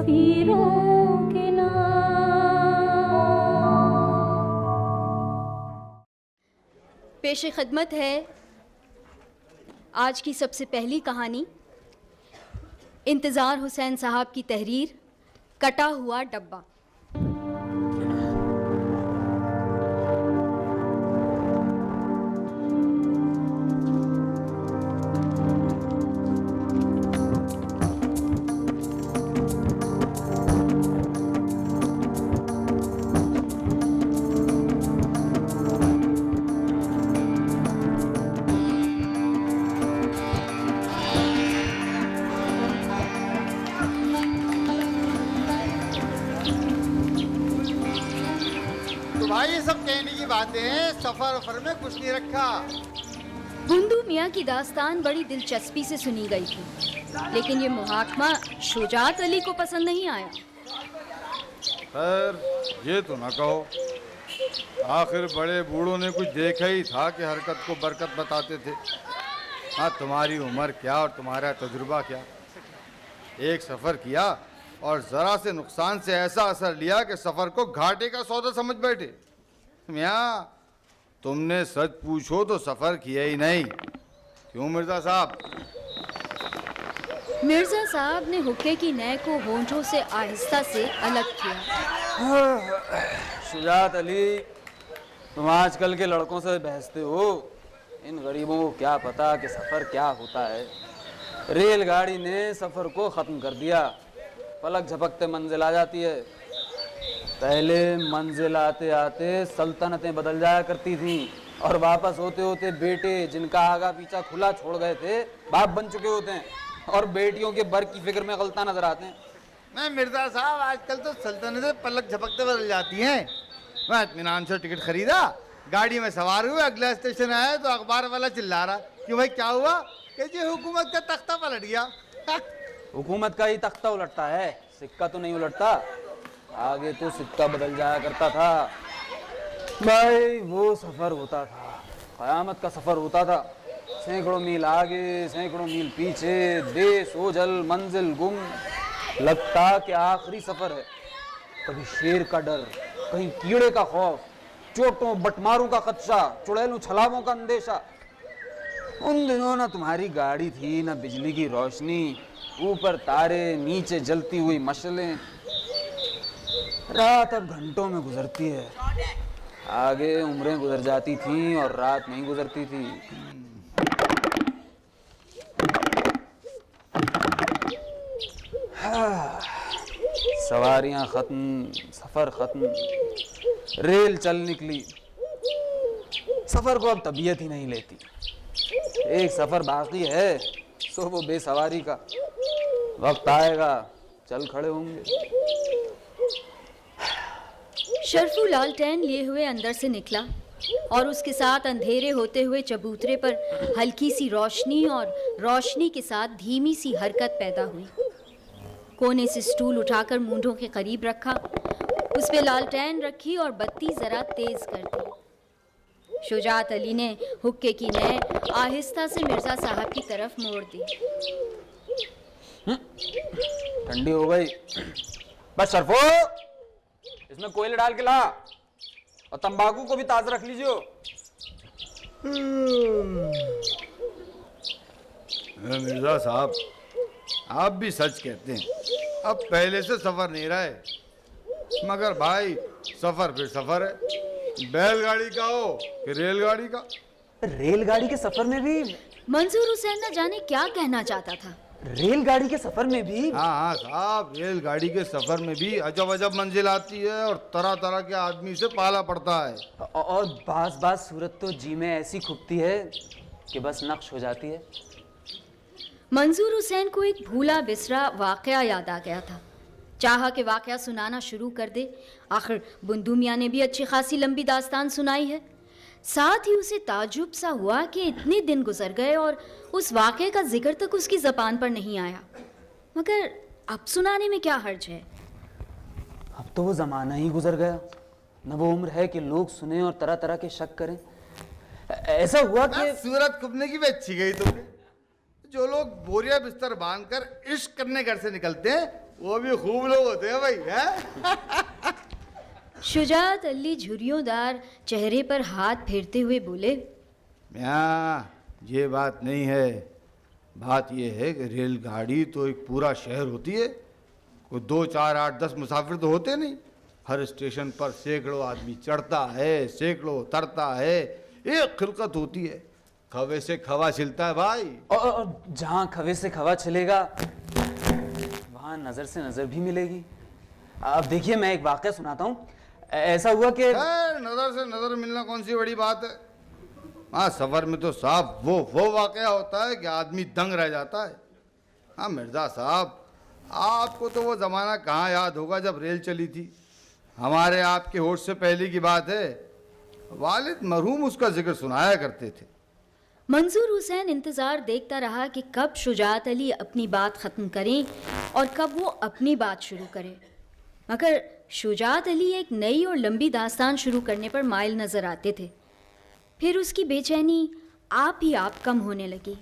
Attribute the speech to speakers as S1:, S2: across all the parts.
S1: तस्वीरों के नाम।
S2: पेश खिदमत है आज की सबसे पहली कहानी, इंतज़ार हुसैन साहब की तहरीर कटा हुआ डब्बा।
S3: भाई ये सब कहने की बातें हैं, सफर में कुछ नहीं रखा।
S2: बुंदू मियाँ की दास्तान बड़ी दिलचस्पी से सुनी गई थी, लेकिन ये मुहाकमा शुजात अली को पसंद नहीं आया।
S4: खैर ये तो ना कहो, आखिर बड़े बूढ़ों ने कुछ देखा ही था कि हरकत को बरकत बताते थे। हाँ, तुम्हारी उम्र क्या और तुम्हारा तजुर्बा क्या। एक सफ़र किया और ज़रा से नुकसान से ऐसा असर लिया कि सफ़र को घाटे का सौदा समझ बैठे। मियाँ, तुमने सच पूछो तो सफ़र किया ही नहीं। क्यों मिर्ज़ा साहब?
S2: मिर्ज़ा साहब ने हुक्के की नय को होंठों से आहिस्ता से अलग किया।
S5: शुजात अली, तुम आजकल के लड़कों से बहसते हो। इन गरीबों को क्या पता कि सफ़र क्या होता है। रेलगाड़ी ने सफ़र को ख़त्म कर दिया। पलक झपकते मंजिल आ जाती है। पहले मंजिल आते आते सल्तनतें बदल जाया करती थीं, और वापस होते होते बेटे जिनका आगा पीछा खुला छोड़ गए थे बाप बन चुके होते हैं, और बेटियों के बर की फिक्र में गलता नजर आते हैं।
S3: मैं मिर्जा साहब, आजकल तो सल्तनतें पलक झपकते बदल जाती हैं। मैं इत्मीनान से टिकट खरीदा, गाड़ी में सवार हुए, अगला स्टेशन आया तो अखबार वाला चिल्ला रहा कि भाई क्या हुआ, कि जी हुकूमत का तख्ता पलट गया।
S5: हुकूमत का ही तख्ता उलटता है, सिक्का तो नहीं उलटता। आगे तो सिक्का बदल जाया करता था भाई। वो सफ़र होता था, क़यामत का सफ़र होता था। सैकड़ों मील आगे, सैकड़ों मील पीछे, देश ओझल, मंजिल गुम। लगता कि आखिरी सफ़र है। कभी शेर का डर, कहीं कीड़े का खौफ, चोटों बटमारों का खदशा, चुड़ैलों छलावों का अंदेशा। उन दिनों ना तुम्हारी गाड़ी थी, ना बिजली की रोशनी, ऊपर तारे, नीचे जलती हुई मशलें। रात अब घंटों में गुजरती है। आगे उम्रें गुजर जाती थीं और रात नहीं गुजरती थी। सवारियां खत्म, सफर खत्म, रेल चल निकली। सफर को अब तबीयत ही नहीं लेती। एक सफर बाकी है, सो वो बेसवारी का। वक्त आएगा, चल खड़े होंगे।
S2: शरफू लालटेन लिए हुए अंदर से निकला, और उसके साथ अंधेरे होते हुए चबूतरे पर हल्की सी रोशनी और रोशनी के साथ धीमी सी हरकत पैदा हुई। कोने से स्टूल उठाकर मूंढों के करीब रखा, उस पे लालटेन रखी और बत्ती जरा तेज कर दी। शुजात अली ने हुक्के की नय आहिस्ता से मिर्जा साहब की तरफ मोड़ दी।
S5: ठंडी हो गई, बस शरफो इसमें कोयले डाल के ला, और तंबाकू को भी ताजा रख लीजिए।
S4: मिर्ज़ा साहब, आप भी सच कहते हैं। अब पहले से सफ़र नहीं रहा है, मगर भाई सफ़र फिर सफ़र है। बैलगाड़ी का हो कि रेलगाड़ी का।
S5: रेलगाड़ी के सफर में भी
S2: मंजूर हुसैन न जाने क्या कहना चाहता था।
S5: रेलगाड़ी के सफर में भी
S4: हाँ साहब, रेलगाड़ी के सफ़र में भी अजब अजब मंजिल आती है और तरह तरह के आदमी से पाला पड़ता है।
S5: और बाज सूरत तो जी में ऐसी खुबती है कि बस नक्श हो जाती है।
S2: मंजूर हुसैन को एक भूला बिसरा वाक़या याद आ गया था। चाहा कि वाक़या सुनाना शुरू कर दे। आखिर बुंदू मियाँ ने भी अच्छी खासी लंबी दास्तान सुनाई है। साथ ही उसे ताजुब सा हुआ कि इतने दिन गुजर गए और उस वाक़े का जिक्र तक उसकी ज़बान पर नहीं आया। मगर अब सुनाने में क्या हर्ज है।
S5: अब तो वो ज़माना ही गुजर गया, न वो उम्र है कि लोग सुने और तरह तरह के शक करें। ऐसा हुआ कि
S3: सूरत खुबने की भी अच्छी गई तुमने। जो लोग बोरिया बिस्तर बांधकर इश्क करने घर से निकलते हैं, वो भी खूब लोग होते हैं भाई, हैं?
S2: शुजात अली झुर्रियोंदार चेहरे पर हाथ फेरते हुए बोले,
S4: मियाँ ये बात नहीं है, बात ये है कि रेलगाड़ी तो एक पूरा शहर होती है, कोई 2, 4, 8, 10 मुसाफिर तो होते नहीं। हर स्टेशन पर सैकड़ों आदमी चढ़ता है, सैकड़ों उतरता है, एक खिलकत होती है, खवे से खवा छिलता है भाई।
S5: और जहाँ खवे से खवा चलेगा वहाँ नजर से नजर भी मिलेगी। अब देखिए मैं एक वाक़या सुनाता हूँ। ऐसा हुआ कि
S4: नजर से नजर मिलना कौन सी बड़ी बात है। हाँ, सफर में तो साहब वो वाकया होता है कि आदमी दंग रह जाता है। हाँ मिर्जा साहब, आपको तो वो ज़माना कहाँ याद होगा जब रेल चली थी। हमारे आपके होश से पहले की बात है, वालिद मरहूम उसका जिक्र सुनाया करते थे।
S2: मंजूर हुसैन इंतज़ार देखता रहा कि कब शुजात अली अपनी बात ख़त्म करें और कब वो अपनी बात शुरू करें, मगर शुजात अली एक नई और लंबी दास्तान शुरू करने पर माइल नज़र आते थे। फिर उसकी बेचैनी आप ही आप कम होने लगी।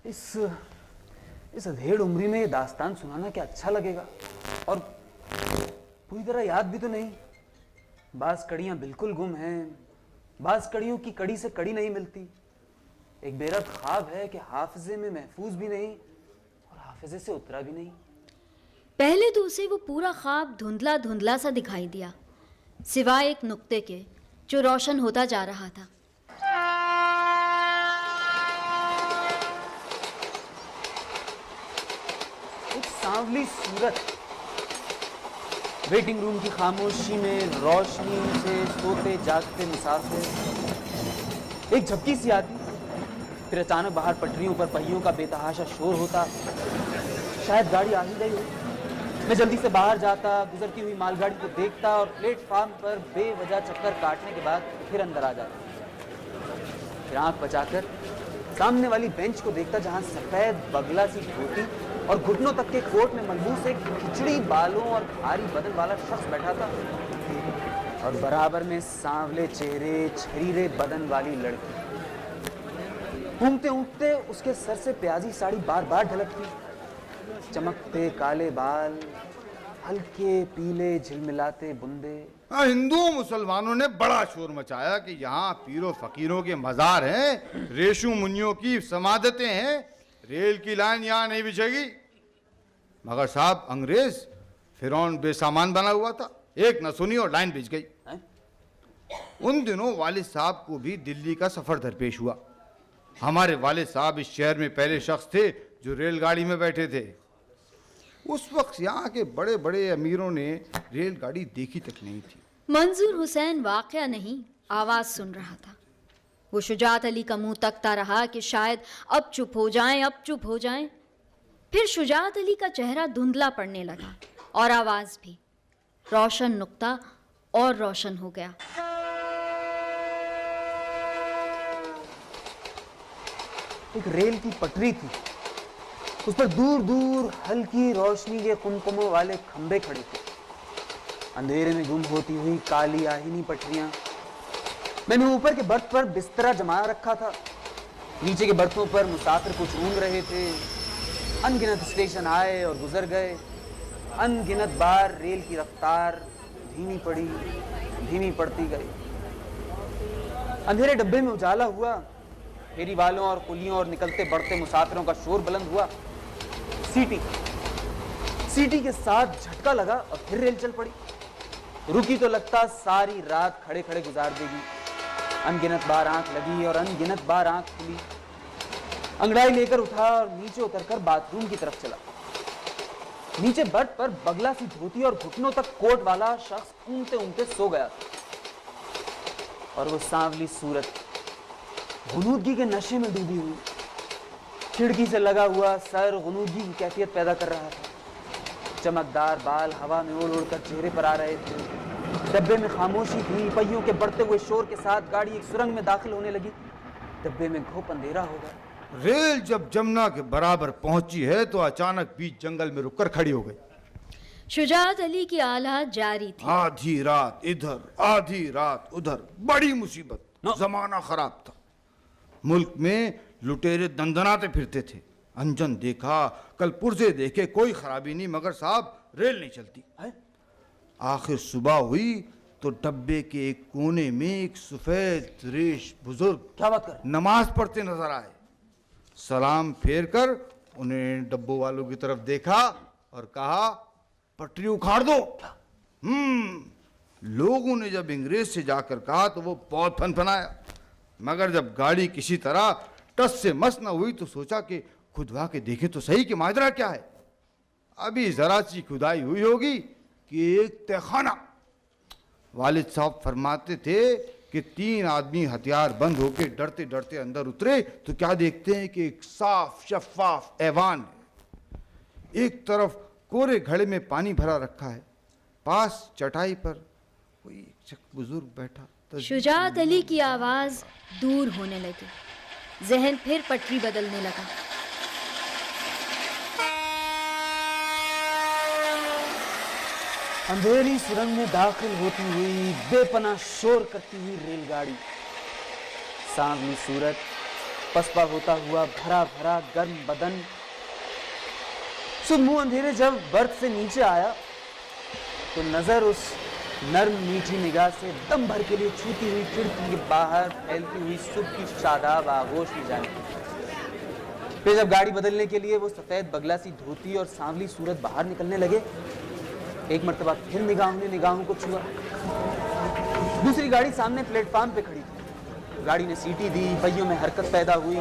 S5: इस अधेड़ उम्री में ये दास्तान सुनाना क्या अच्छा लगेगा, और पूरी तरह याद भी तो नहीं। बाज़ कड़ियाँ बिल्कुल गुम हैं, बाज़ कड़ियों की कड़ी से कड़ी नहीं मिलती। एक बेरत ख्वाब है कि हाफिजे में महफूज भी नहीं और हाफिजे से उतरा भी नहीं।
S2: पहले तो उसे वो पूरा ख्वाब धुंधला धुंधला सा दिखाई दिया, सिवाय एक नुक्ते के जो रोशन होता जा रहा था।
S5: एक सांवली सूरत वेटिंग रूम की खामोशी में रोशनी से सोते जागते मुसाफिर, एक झपकी सी आती, फिर अचानक बाहर पटरियों पर पहियों का बेतहाशा शोर होता। शायद गाड़ी आ ही गई हो। मैं जल्दी से बाहर जाता, गुजरती हुई मालगाड़ी को देखता और प्लेटफार्म पर बेवजह चक्कर काटने के बाद फिर अंदर आ जाता। फिर आंख बचाकर सामने वाली बेंच को देखता जहां सफेद बगला सी धोती और घुटनों तक के कोट में मलबूस एक खिचड़ी बालों और भारी बदन वाला शख्स बैठा था, और बराबर में सांवले चेहरे छरीरे बदन वाली लड़की। ऊँगते ऊँगते उसके सर से प्याजी साड़ी बार बार ढलकती, चमकते काले बाल, हल्के पीले झिलमिलाते बुंदे।
S4: हाँ, हिंदुओं मुसलमानों ने बड़ा शोर मचाया कि यहाँ पीरों फकीरों के मज़ार हैं, रेशू मुनियों की समाधतें हैं, रेल की लाइन यहाँ नहीं बिछेगी। मगर साहब अंग्रेज फिरौन बेसामान बना हुआ था, एक न सुनी और लाइन बिछ गई। उन दिनों वालिद साहब को भी दिल्ली का सफर दरपेश हुआ। हमारे वालिद साहब इस शहर में पहले शख्स थे जो रेलगाड़ी में बैठे थे। उस वक्त यहाँ के बड़े बड़े अमीरों ने रेलगाड़ी देखी तक नहीं थी।
S2: मंजूर हुसैन वाक़या नहीं, आवाज़ सुन रहा था। वो शुजात अली का मुंह तकता रहा कि शायद अब चुप हो जाएं, अब चुप हो जाएं। फिर शुजात अली का चेहरा धुंधला पड़ने लगा और आवाज़ भी। रोशन नुक्ता और रोशन हो गया।
S5: एक रेल की पटरी थी, उस पर दूर दूर हल्की रोशनी के कुमकुमों वाले खंबे खड़े थे। अंधेरे में गुम होती हुई काली आहिनी पटरियां। मैंने ऊपर के बर्थ पर बिस्तरा जमा रखा था, नीचे के बर्थों पर मुसाफिर कुछ ऊँघ रहे थे। अनगिनत स्टेशन आए और गुजर गए, अनगिनत बार रेल की रफ्तार धीमी पड़ती गई। अंधेरे डब्बे में उजाला हुआ, फेरी वालों और कुलियों और निकलते बढ़ते मुसाफिरों का शोर बुलंद हुआ। सीटी के साथ झटका लगा और फिर रेल चल पड़ी। रुकी तो लगता सारी रात खड़े खड़े गुजार देगी। अनगिनत बार आंख लगी और अनगिनत बार आंख खुली। अंगड़ाई लेकर उठा और नीचे उतरकर बाथरूम की तरफ चला। नीचे बर्थ पर बगला सी धोती और घुटनों तक कोट वाला शख्स ऊँगते ऊँगते सो गया था, और वो सांवली सूरत गुनूदगी के नशे में डूबी हुई, खिड़की से लगा हुआ सर गुनूदगी की कैफियत पैदा कर रहा था। चमकदार बाल हवा में उड़ उड़कर चेहरे पर आ रहे थे। डब्बे में खामोशी थी। पहियों के बढ़ते हुए शोर के साथ गाड़ी एक सुरंग में दाखिल होने लगी। डब्बे में घोप अंधेरा हो गया।
S4: रेल जब जमुना के बराबर पहुंची है तो अचानक बीच जंगल में रुककर खड़ी हो गई।
S2: शुजात अली की आला जारी थी।
S4: आधी रात इधर, आधी रात उधर, बड़ी मुसीबत। जमाना खराब था। मुल्क में लुटेरे दंदनाते फिरते थे। अंजन देखा, कल पुर्जे देखे, कोई खराबी नहीं, मगर साहब
S3: रेल नहीं चलती।
S5: है?
S3: आखिर सुबह हुई तो डब्बे के एक कोने में एक सफेद रेश बुजुर्ग
S5: क्या बात कर?
S3: नमाज पढ़ते नजर आए। सलाम फेर कर उन्हें डब्बों वालों की तरफ देखा और कहा, पटरी उखाड़ दो। लोगों ने जब अंग्रेज से जाकर कहा तो वो बहुत फनफनाया, मगर जब गाड़ी किसी तरह टस से मस न हुई तो सोचा कि खुदवा के देखे तो सही कि माजरा क्या है। अभी जरा सी खुदाई हुई होगी कि एक तहखाना। वालिद साहब फरमाते थे कि 3 आदमी हथियार बंद होकर डरते डरते अंदर उतरे तो क्या देखते हैं कि एक साफ शफाफ ऐवान है। एक तरफ कोरे घड़े में पानी भरा रखा है, पास चटाई पर कोई एक बुजुर्ग बैठा।
S2: शुजात अली की आवाज दूर होने लगी। जहन फिर पटरी बदलने लगा।
S5: अंधेरी सुरंग में दाखिल होती हुई बेपनाह शोर करती हुई रेलगाड़ी, सांवली सूरत, पसपा होता हुआ भरा भरा गर्म बदन। मुंह अंधेरे जब बर्थ से नीचे आया तो नजर उस नर्म मीठी निगाह से दम भर के लिए छूती हुई खिड़की के बाहर फैलती हुई सुबह की शादाब आगोश में जाने लगी। फिर जब गाड़ी बदलने के लिए वो सफेद बगला सी धोती और सांवली सूरत बाहर निकलने लगे, एक मर्तबा फिर निगाहों ने निगाहों को छुआ। दूसरी गाड़ी सामने प्लेटफार्म पे खड़ी थी। गाड़ी ने सीटी दी, पहियों में हरकत पैदा हुई,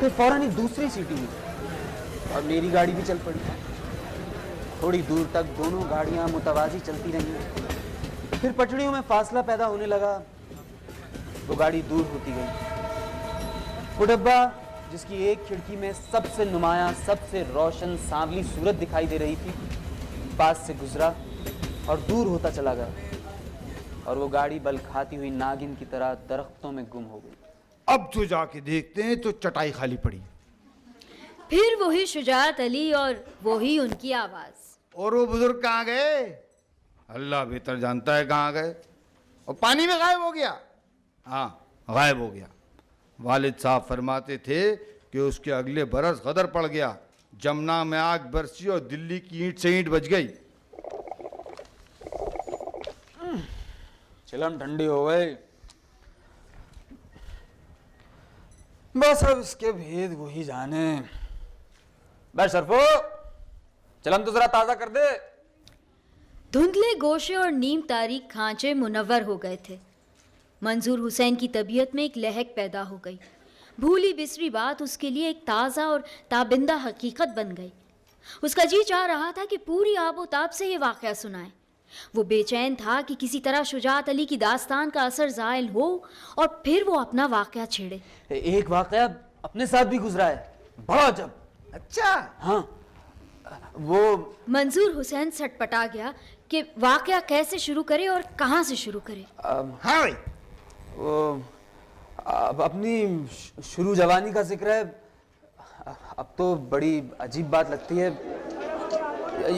S5: फिर फौरन एक दूसरी सीटी हुई और मेरी गाड़ी भी चल पड़ी। थोड़ी दूर तक दोनों गाड़ियां मुतवाजी चलती रहीं। फिर पटड़ियों में फासला पैदा होने लगा। वो गाड़ी दूर होती गई। वो डब्बा जिसकी एक खिड़की में सबसे नुमायां, सबसे रोशन सांवली सूरत दिखाई दे रही थी, पास से गुजरा और दूर होता चला गया और वो गाड़ी बल खाती हुई नागिन की तरह दरख्तों में गुम हो गई।
S3: अब तो जाके देखते हैं तो चटाई खाली पड़ी।
S2: फिर वही शुजात अली और वही उनकी आवाज।
S3: और वो बुजुर्ग कहाँ गए? अल्लाह बेहतर जानता है कहाँ गए। और पानी में गायब हो गया। हाँ, गायब हो गया। वालिद साहब फरमाते थे कि उसके अगले बरस गदर पड़ गया, जमुना में आग बरसी और दिल्ली की ईंट से ईंट बच गई।
S5: चिलम ठंडी हो गई। बस अब इसके भेद वो ही जाने। बस शरफो, चिलम तो जरा ताजा कर दे।
S2: धुंधले गोशे और नीम तारीख खांचे मुनव्वर हो गए थे। मंजूर हुसैन की तबीयत में एक लहक पैदा हो गई। भूली बिसरी बात उसके लिए एक ताज़ा और ताबिंदा हकीकत बन गई। उसका जी चाह रहा था कि पूरी आबोताब से ये वाक़या सुनाए। वो बेचैन था कि किसी तरह शुजात अली की दास्तान का असर ज़ायल हो और फिर वो अपना वाक़या छेड़े।
S5: एक वाक़या अपने साथ भी गुजरा है, बड़ा अजब।
S3: अच्छा?
S5: हाँ, वो
S2: मंजूर हुसैन सटपटा गया कि वाक़या कैसे शुरू करे और कहाँ से शुरू करे।
S3: हाँ भाई।
S5: वो अपनी शुरू जवानी का जिक्र है। अब तो बड़ी अजीब बात लगती है।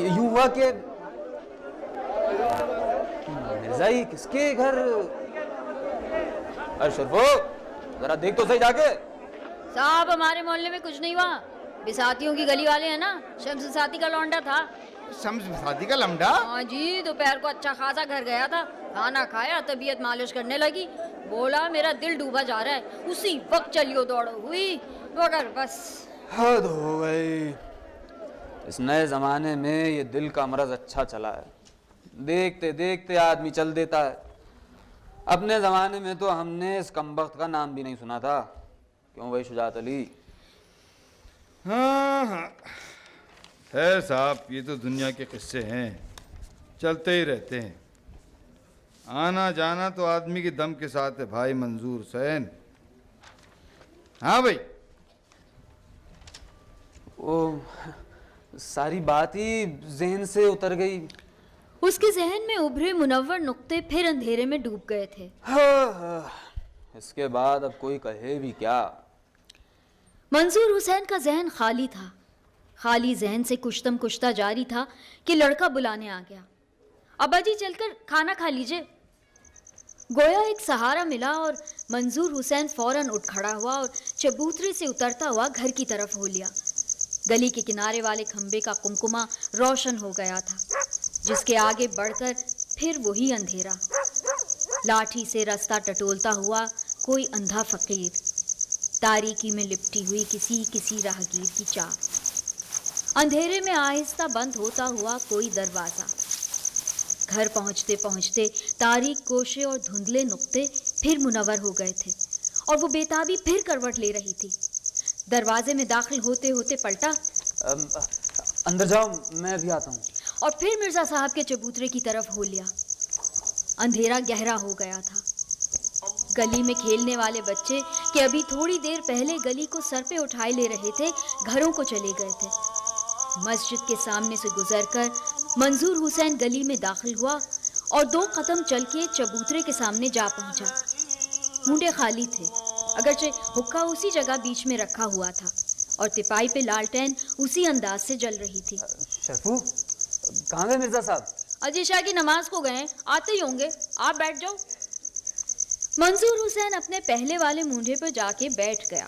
S5: यूं हुआ कि मिर्जाई किसके घर। अरे शरफो, जरा देख तो सही जाके।
S2: साहब, हमारे मोहल्ले में कुछ नहीं हुआ। बिसातियों की गली वाले हैं ना, शम्स साथी का लौंडा था।
S3: शम्स साथी का लमडा?
S2: हाँ जी, दोपहर को अच्छा खासा घर गया था, खाना खाया, तबीयत मालिश करने लगी, बोला मेरा दिल डूबा जा रहा है। उसी वक्त चलियो दौड़ो हुई, मगर बस
S5: हद हो गई। इस नए जमाने में ये दिल का मरज अच्छा चला है, देखते देखते आदमी चल देता है। अपने जमाने में तो हमने इस कमबख्त का नाम भी नहीं सुना था। क्यों भाई शुजात अली?
S4: हाँ हाँ है साहब, ये तो दुनिया के किस्से हैं, चलते ही रहते हैं। आना जाना तो आदमी के दम के साथ है भाई मंजूर हुसैन। हाँ भाई,
S5: वो सारी बात ही जहन से उतर गई।
S2: उसके जहन में उभरे मुनव्वर नुक्ते फिर अंधेरे में डूब गए थे।
S5: हाँ, इसके बाद अब कोई कहे भी क्या।
S2: मंजूर हुसैन का जहन खाली था। खाली जहन से कुश्तम कुश्ता जारी था कि लड़का बुलाने आ गया। अब्बा जी चलकर खाना खा लीजिए। गोया एक सहारा मिला और मंजूर हुसैन फौरन उठ खड़ा हुआ और चबूतरे से उतरता हुआ घर की तरफ हो लिया। गली के किनारे वाले खंबे का कुमकुमा रोशन हो गया था, जिसके आगे बढ़कर फिर वही अंधेरा। लाठी से रास्ता टटोलता हुआ कोई अंधा फकीर, तारीकी में लिपटी हुई किसी राहगीर की चाह। अंधेरे में आहिस्ता बंद होता हुआ कोई दरवाजा। घर पहुंचते पहुंचते तारीक कोशे और धुंधले नुक्ते फिर मुनव्वर हो गए थे और वो बेताबी फिर करवट ले रही थी। दरवाजे में दाखिल होते होते पलटा,
S5: अंदर जाओ, मैं अभी आता हूँ।
S2: और फिर मिर्जा साहब के चबूतरे की तरफ हो लिया। अंधेरा गहरा हो गया था। गली में खेलने वाले बच्चे कि अभी थोड़ी देर पहले गली को सर पे उठाए ले रहे थे, घरों को चले गए थे। मस्जिद के सामने से गुजरकर मंजूर हुसैन गली में दाखिल हुआ और 2 कदम चल के चबूतरे के सामने जा पहुंचा। मुंडे खाली थे, अगरचे हुक्का उसी जगह बीच में रखा हुआ था और तिपाई पे लालटेन उसी अंदाज से जल रही थी।
S5: शरफू, कहाँ गए मिर्जा साहब?
S2: अजी शाह की नमाज को गए, आते ही होंगे, आप बैठ जाओ। मंजूर हुसैन अपने पहले वाले मूंढे पर जाके बैठ गया।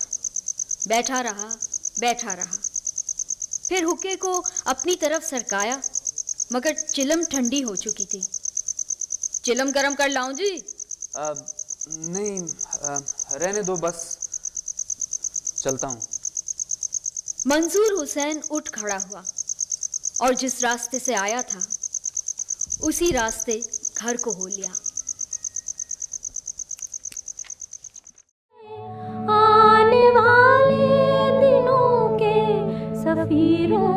S2: बैठा रहा, फिर हुक्के को अपनी तरफ सरकाया, मगर चिलम ठंडी हो चुकी थी। चिलम गरम कर लाऊं जी?
S5: नहीं, रहने दो, बस चलता हूँ।
S2: मंजूर हुसैन उठ खड़ा हुआ और जिस रास्ते से आया था उसी रास्ते घर को हो लिया।
S1: आने वाले दिनों के सफीरों